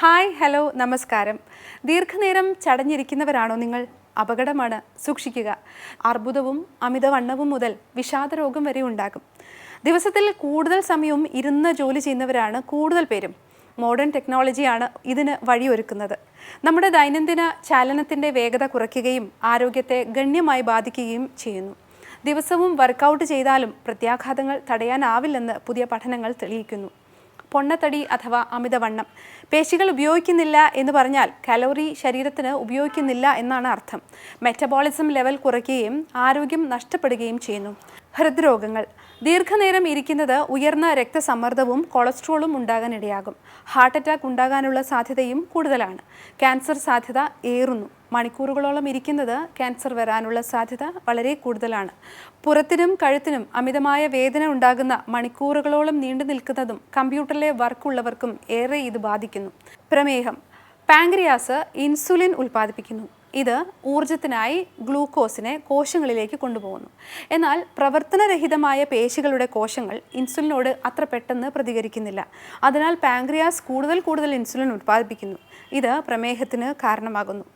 Hi hello നമസ്കാരം. ദീർഘനേരം ചടഞ്ഞിരിക്കുന്നവരാണോ നിങ്ങൾ? അപകടമാണ്, സൂക്ഷിക്കുക. അർബുദവും അമിതവണ്ണവും മുതൽ വിഷാദരോഗം വരെ ഉണ്ടാകും. ദിവസത്തിൽ കൂടുതൽ സമയവും ഇരുന്ന് ജോലി ചെയ്യുന്നവരാണ് കൂടുതൽ പേരും. മോഡേൺ ടെക്നോളജിയാണ് ഇതിന് വഴിയൊരുക്കുന്നത്. നമ്മുടെ ദൈനംദിന ചലനത്തിൻ്റെ വേഗത കുറയ്ക്കുകയും ആരോഗ്യത്തെ ഗണ്യമായി ബാധിക്കുകയും ചെയ്യുന്നു. ദിവസവും വർക്കൗട്ട് ചെയ്താലും പ്രത്യാഘാതങ്ങൾ തടയാനാവില്ലെന്ന് പുതിയ പഠനങ്ങൾ തെളിയിക്കുന്നു. പൊണ്ണത്തടി അഥവാ അമിതവണ്ണം. പേശികൾ ഉപയോഗിക്കുന്നില്ല എന്ന് പറഞ്ഞാൽ കലോറി ശരീരത്തിന് ഉപയോഗിക്കുന്നില്ല എന്നാണ് അർത്ഥം. മെറ്റബോളിസം ലെവൽ കുറയ്ക്കുകയും ആരോഗ്യം നഷ്ടപ്പെടുകയും ചെയ്യുന്നു. ഹൃദ്രോഗങ്ങൾ. ദീർഘനേരം ഇരിക്കുന്നത് ഉയർന്ന രക്തസമ്മർദ്ദവും കൊളസ്ട്രോളും ഉണ്ടാകാനിടയാകും. ഹാർട്ട് അറ്റാക്ക് ഉണ്ടാകാനുള്ള സാധ്യതയും കൂടുതലാണ്. ക്യാൻസർ സാധ്യത ഏറുന്നു. മണിക്കൂറുകളോളം ഇരിക്കുന്നത് ക്യാൻസർ വരാനുള്ള സാധ്യത വളരെ കൂടുതലാണ്. പുറത്തിനും കഴുത്തിനും അമിതമായ വേദന ഉണ്ടാകുന്ന മണിക്കൂറുകളോളം നീണ്ടു നിൽക്കുന്നതും കമ്പ്യൂട്ടറിലെ വർക്കുള്ളവർക്കും ഏറെ ഇത് ബാധിക്കുന്നു. പ്രമേഹം. പാങ്ക്രിയാസ് ഇൻസുലിൻ ഉൽപ്പാദിപ്പിക്കുന്നു. ഇത് ഊർജത്തിനായി ഗ്ലൂക്കോസിനെ കോശങ്ങളിലേക്ക് കൊണ്ടുപോകുന്നു. എന്നാൽ പ്രവർത്തനരഹിതമായ പേശികളുടെ കോശങ്ങൾ ഇൻസുലിനോട് അത്ര പെട്ടെന്ന് പ്രതികരിക്കുന്നില്ല. അതിനാൽ പാങ്ക്രിയാസ് കൂടുതൽ ഇൻസുലിൻ ഉൽപ്പാദിപ്പിക്കുന്നു. ഇത് പ്രമേഹത്തിന് കാരണമാകുന്നു.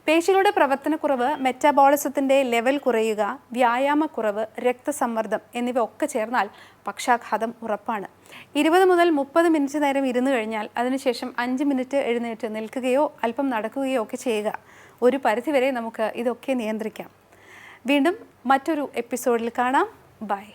പേശികളുടെ പ്രവർത്തനക്കുറവ്, മെറ്റബോളിസത്തിൻ്റെ ലെവൽ കുറയുക, വ്യായാമക്കുറവ്, രക്തസമ്മർദ്ദം എന്നിവ ഒക്കെ ചേർന്നാൽ പക്ഷാഘാതം ഉറപ്പാണ്. 20 മുതൽ 30 മിനിറ്റ് നേരം ഇരുന്നു കഴിഞ്ഞാൽ അതിനുശേഷം 5 മിനിറ്റ് എഴുന്നേറ്റ് നിൽക്കുകയോ അല്പം നടക്കുകയോ ഒക്കെ ചെയ്യുക. ഒരു പരിധിവരെ നമുക്ക് ഇതൊക്കെ നിയന്ത്രിക്കാം. വീണ്ടും മറ്റൊരു എപ്പിസോഡിൽ കാണാം. ബൈ.